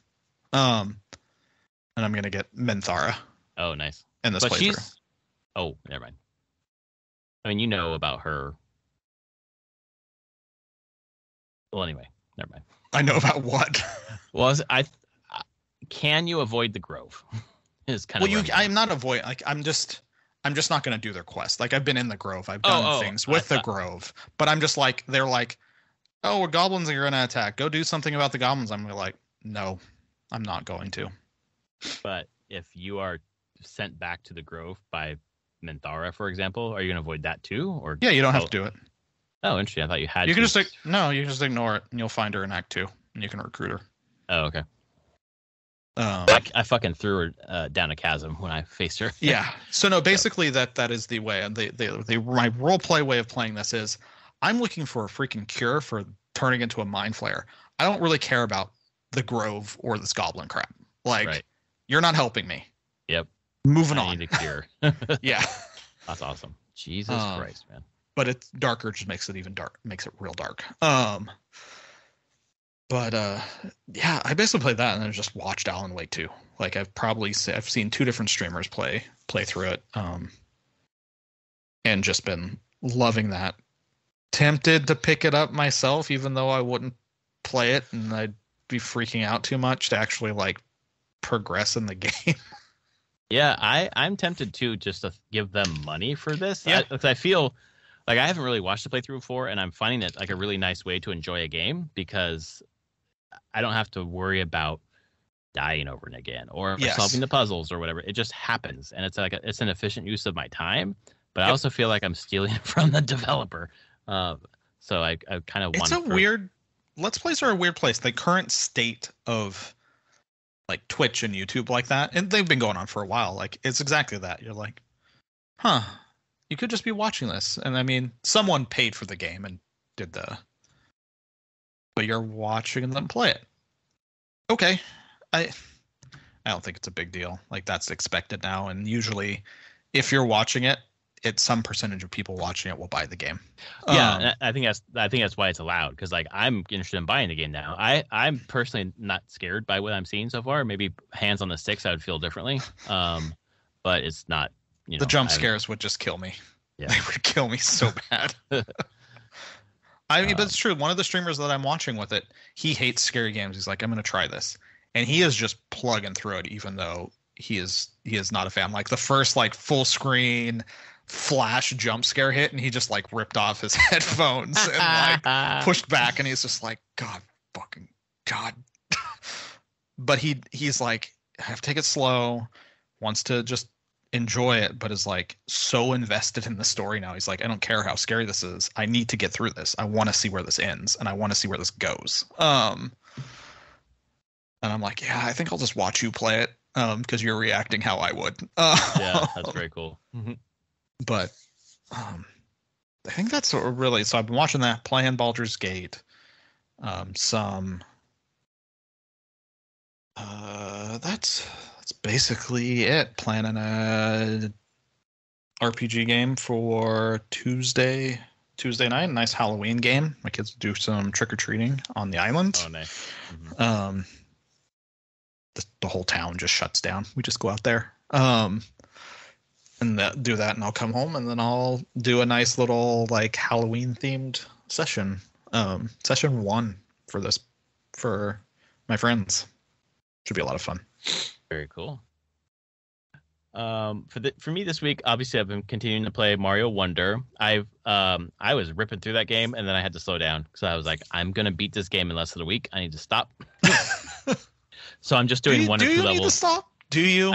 And I'm gonna get Minthara. Oh, nice. In this playthrough. Oh, never mind. I mean, you know about her. Well, anyway, never mind. I know about what? Well, can you avoid the Grove? Is kind of. I'm not avoiding. Like, I'm just not gonna do their quest. Like, I've been in the Grove. I've done things with the Grove, but I'm just like, they're like, oh, goblins are gonna attack. Go do something about the goblins. I'm like, no, I'm not going to. But if you are sent back to the Grove by Minthara, for example, are you gonna avoid that too? Or yeah, you don't have to do it. Oh, interesting. I thought you had. You can just you just ignore it, and you'll find her in Act 2, and you can recruit her. Oh, okay. I fucking threw her down a chasm when I faced her. Yeah. So no, basically that is the way. And my role play way of playing this is, I'm looking for a freaking cure for turning into a mind flayer. I don't really care about the Grove or this goblin crap. Like, You're not helping me. Yep. Moving on. I need a cure. Yeah. That's awesome. Jesus Christ, man. But it's darker, just makes it even dark. Makes it real dark. But yeah, I basically played that and then just watched Alan Wake 2. Like, I've seen 2 different streamers play through it, and just been loving that. Tempted to pick it up myself, even though I wouldn't play it and I'd be freaking out too much to actually like progress in the game. Yeah, I'm tempted too, just to give them money for this. Yeah. I feel like I haven't really watched the playthrough before, and I'm finding it like a really nice way to enjoy a game because I don't have to worry about dying over and again or solving the puzzles or whatever. It just happens, and it's like it's an efficient use of my time. But I also feel like I'm stealing it from the developer. So I kind of want. It's weird. Let's Plays are a weird place. The current state of like Twitch and YouTube like that, and they've been going on for a while. Like, it's exactly that. You're like, huh, you could just be watching this. And I mean, someone paid for the game and did but you're watching them play it. Okay. I don't think it's a big deal. Like, that's expected now. And usually if you're watching it, it's some percentage of people watching it will buy the game. Yeah, I think that's why it's allowed, because like I'm interested in buying the game now. I'm personally not scared by what I'm seeing so far. Maybe hands on the sticks, I would feel differently. But it's not. The jump scares would just kill me. Yeah. They would kill me so bad. I mean, but it's true. One of the streamers that I'm watching with it, he hates scary games. He's like, I'm going to try this, and he is just plugging through it, even though he is not a fan. Like, the first like full screen flash jump scare hit, and he just like ripped off his headphones and like pushed back, and he's just like, God fucking God. But he's like, I have to take it slow, wants to just enjoy it, but is like so invested in the story now. He's like, I don't care how scary this is, I need to get through this. I want to see where this ends, and I want to see where this goes. And I'm like, yeah, I think I'll just watch you play it because you're reacting how I would. Yeah, that's very cool. But I think that's what really. So I've been watching that, playing Baldur's Gate. Some. That's basically it. Planning a RPG game for Tuesday night. Nice Halloween game. My kids do some trick or treating on the island. Oh, nice. The whole town just shuts down. We just go out there. And do that, and I'll come home, and then I'll do a nice little like Halloween themed session. Session 1 for my friends. Should be a lot of fun. Very cool. For me this week, obviously I've been continuing to play Mario Wonder. I was ripping through that game, and then I had to slow down because I was like, I'm gonna beat this game in less than a week. I need to stop. So I'm just doing 1 or 2 levels. Do you need to stop? Do you?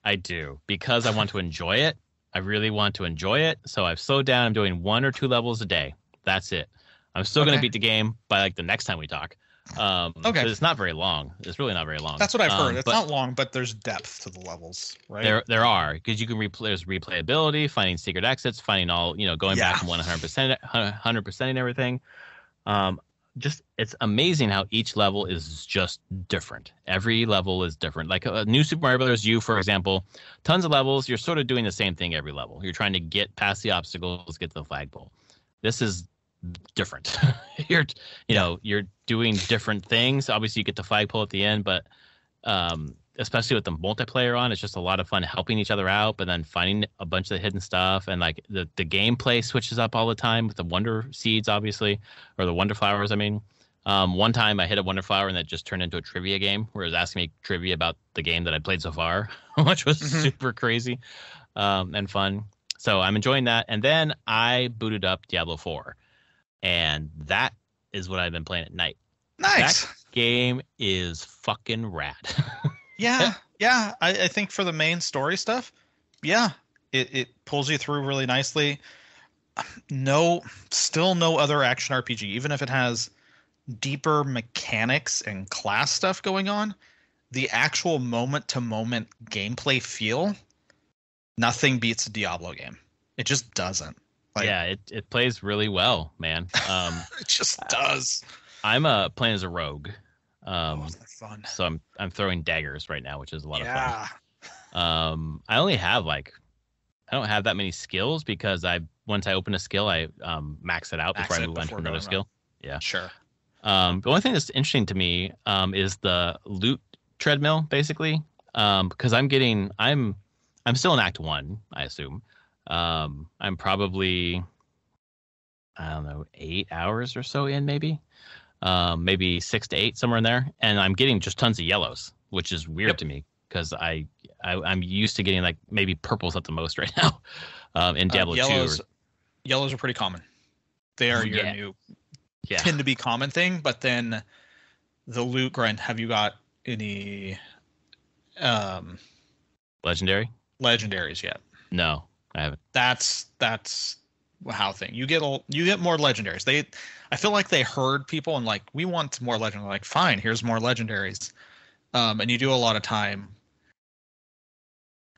I do because I want to enjoy it. I really want to enjoy it. So I've slowed down. I'm doing 1 or 2 levels a day. That's it. I'm still going to beat the game by like the next time we talk. Okay. It's not very long. It's really not very long. That's what I've heard. It's not long, but there's depth to the levels, right? There are, because you can there's replayability, finding secret exits, finding all, going back and 100% and everything. Just it's amazing how each level is just different. Every level is different. Like a new Super Mario Brothers U, for example, tons of levels. You're sort of doing the same thing every level. You're trying to get past the obstacles, get to the flagpole. This is different. You're doing different things. Obviously, you get the flagpole at the end, but especially with the multiplayer on, it's just a lot of fun helping each other out, but then finding a bunch of the hidden stuff, and like the gameplay switches up all the time with the Wonder Seeds, obviously, or the Wonder Flowers. I mean, one time I hit a Wonder Flower and that just turned into a trivia game where it was asking me trivia about the game that I played so far, which was super crazy and fun. So I'm enjoying that. And then I booted up Diablo 4, and that is what I've been playing at night. Nice. That game is fucking rad. Yeah. I think for the main story stuff, it pulls you through really nicely. Still no other action RPG, even if it has deeper mechanics and class stuff going on. The actual moment-to-moment gameplay feel, nothing beats a Diablo game. It just doesn't. It plays really well, man. It just does. I'm playing as a rogue. That's fun. So I'm throwing daggers right now, which is a lot of fun. I only have I don't have that many skills because once I open a skill, I max it out before I move on to another skill. Yeah, sure. The only thing that's interesting to me is the loot treadmill, basically, because I'm still in Act 1, I assume. I'm probably, I don't know, 8 hours or so in, maybe 6 to 8, somewhere in there, and I'm getting just tons of yellows, which is weird to me because I'm used to getting like maybe purples at the most right now. In Diablo 2, yellows are pretty common. They are your new tend to be common thing, but then the loot grind. Have you got any legendaries yet? No, I haven't. That's how thing you get more legendaries. I feel like they heard people and like, we want more legendaries. Like, fine, here's more legendaries. And you do a lot of time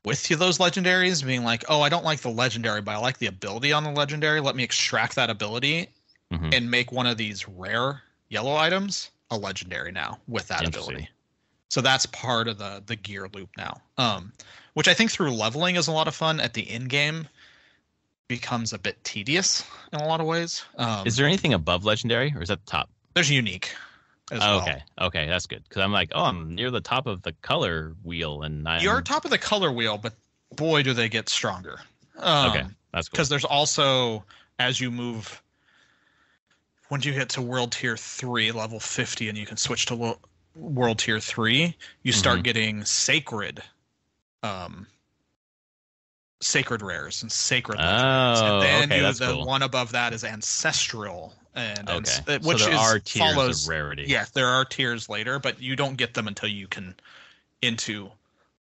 with those legendaries being like, oh, I don't like the legendary, but I like the ability on the legendary. Let me extract that ability and make one of these rare yellow items a legendary now with that ability. So that's part of the gear loop now. Which I think through leveling is a lot of fun. At the end game becomes a bit tedious in a lot of ways. Is there anything above legendary, or is that the top? There's unique as well. Okay, that's good, because I'm like, I'm near the top of the color wheel, and you're top of the color wheel, but boy, do they get stronger. Okay, that's cool. Because there's also, as you move, when you get to World Tier 3, level 50, and you can switch to World Tier 3, you start getting sacred rares and sacred legendaries. And then the cool. one above that is ancestral, which so there are tiers of rarity. Yeah, there are tiers later, but you don't get them until you can into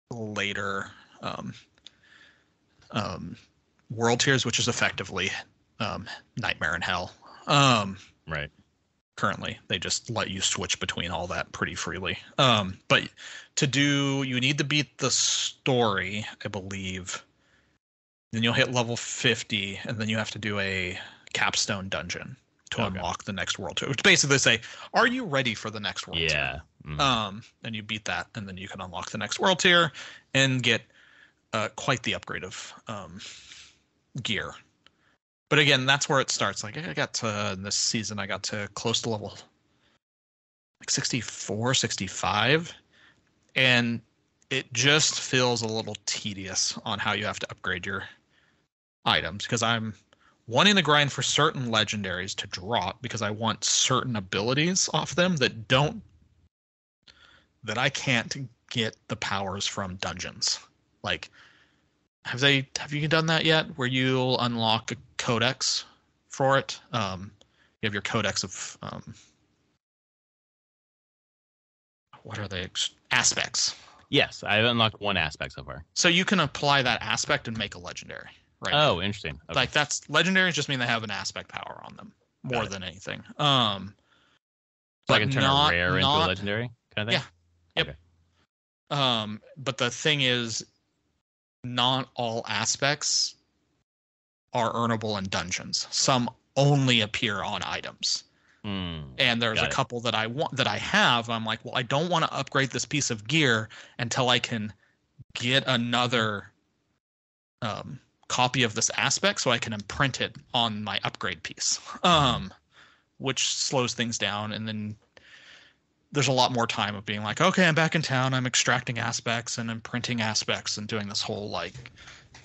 later world tiers, which is effectively Nightmare in Hell. Right. currently. They just let you switch between all that pretty freely. But you need to beat the story, I believe. Then you'll hit level 50, and then you have to do a capstone dungeon to unlock the next world tour. Which basically say, are you ready for the next world tier? And you beat that, and then you can unlock the next world tier and get quite the upgrade of gear. But again, that's where it starts. Like I got to this season, I got to close to level like 64, 65, and it just feels a little tedious on how you have to upgrade your items, because I'm wanting to grind for certain legendaries to drop because I want certain abilities off them that I can't get the powers from dungeons. Like, have you done that yet? Where you'll unlock a codex for it? You have your codex of what are they? Aspects. Yes, I've unlocked one aspect so far. So you can apply that aspect and make a legendary, right? Oh, interesting. Okay. Like that's legendaries just mean they have an aspect power on them more than anything. So I can turn a rare into a legendary kind of thing? Yeah. Yep. Okay. But the thing is, not all aspects are earnable in dungeons. Some only appear on items. And there's a couple that I have. I'm like, well, I don't want to upgrade this piece of gear until I can get another copy of this aspect so I can imprint it on my upgrade piece, which slows things down. And then there's a lot more time of being like, okay, I'm back in town. I'm extracting aspects and imprinting aspects and doing this whole like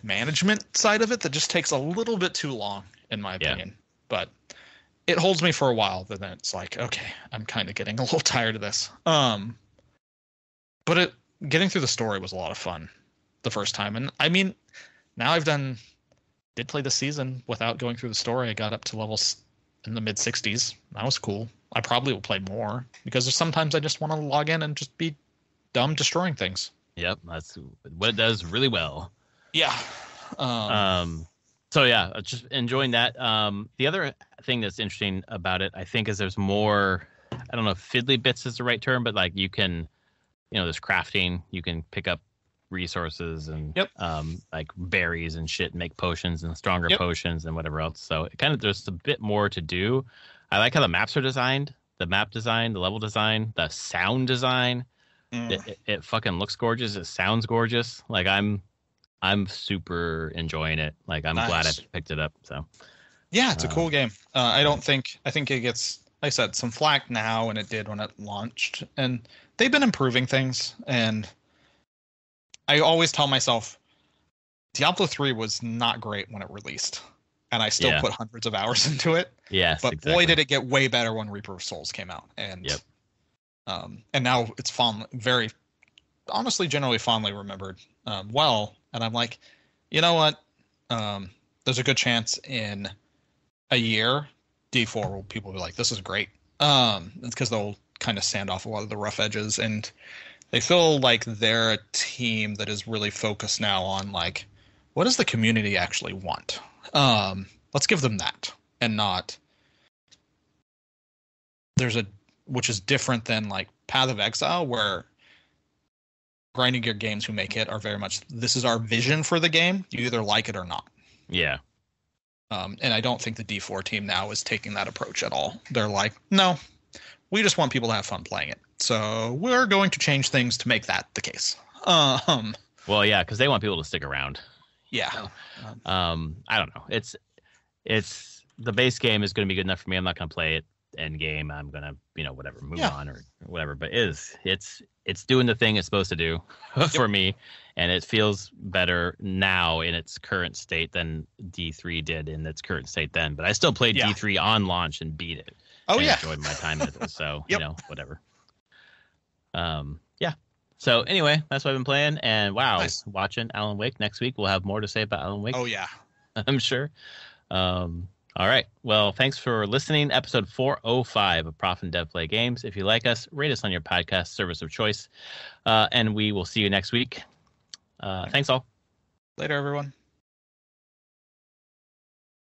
management side of it that just takes a little bit too long, in my opinion. But it holds me for a while, but then it's like, okay, I'm kind of getting a little tired of this. But getting through the story was a lot of fun the first time. And I mean, now did play the season without going through the story. I got up to levels in the mid 60s. That was cool. I probably will play more because sometimes I just want to log in and just be dumb destroying things. Yep, that's what it does really well. Yeah. So yeah, just enjoying that. The other thing that's interesting about it, I think, is there's more, I don't know if fiddly bits is the right term, but like you can, there's crafting, you can pick up resources and like berries and shit and make potions and stronger potions and whatever else. So it kind of, there's a bit more to do. I like how the maps are designed, the map design, the level design, the sound design. It fucking looks gorgeous. It sounds gorgeous. Like I'm super enjoying it. Like I'm glad I picked it up. So yeah, it's a cool game. I think it gets, like I said, some flack now, and it did when it launched, and they've been improving things. And I always tell myself Diablo 3 was not great when it released, and I still put hundreds of hours into it. Yes, but boy, did it get way better when Reaper of Souls came out. And and now it's very honestly, generally fondly remembered well. And I'm like, you know what? There's a good chance in a year, D4 people will be like, this is great. It's because they'll kind of sand off a lot of the rough edges, and they feel like they're a team that is really focused now on like, what does the community actually want? Let's give them that, and not which is different than like Path of Exile, where grinding gear games who make it are very much, this is our vision for the game. You either like it or not. Yeah. And I don't think the D4 team now is taking that approach at all. They're like, no, we just want people to have fun playing it. So we're going to change things to make that the case. Well, yeah, because they want people to stick around. Yeah. I don't know. It's the base game is going to be good enough for me. I'm not going to play it end game. I'm going to, whatever, move on or whatever. But it's doing the thing it's supposed to do for me. And it feels better now in its current state than D3 did in its current state then. But I still played D3 on launch and beat it. Oh, and enjoyed my time with it. So, whatever. Yeah. So anyway, that's what I've been playing. And wow, watching Alan Wake. Next week, we'll have more to say about Alan Wake. Oh, yeah. I'm sure. All right. Well, thanks for listening. Episode 405 of Prof and Dev Play Games. If you like us, rate us on your podcast service of choice. And we will see you next week. Thanks all. Later, everyone.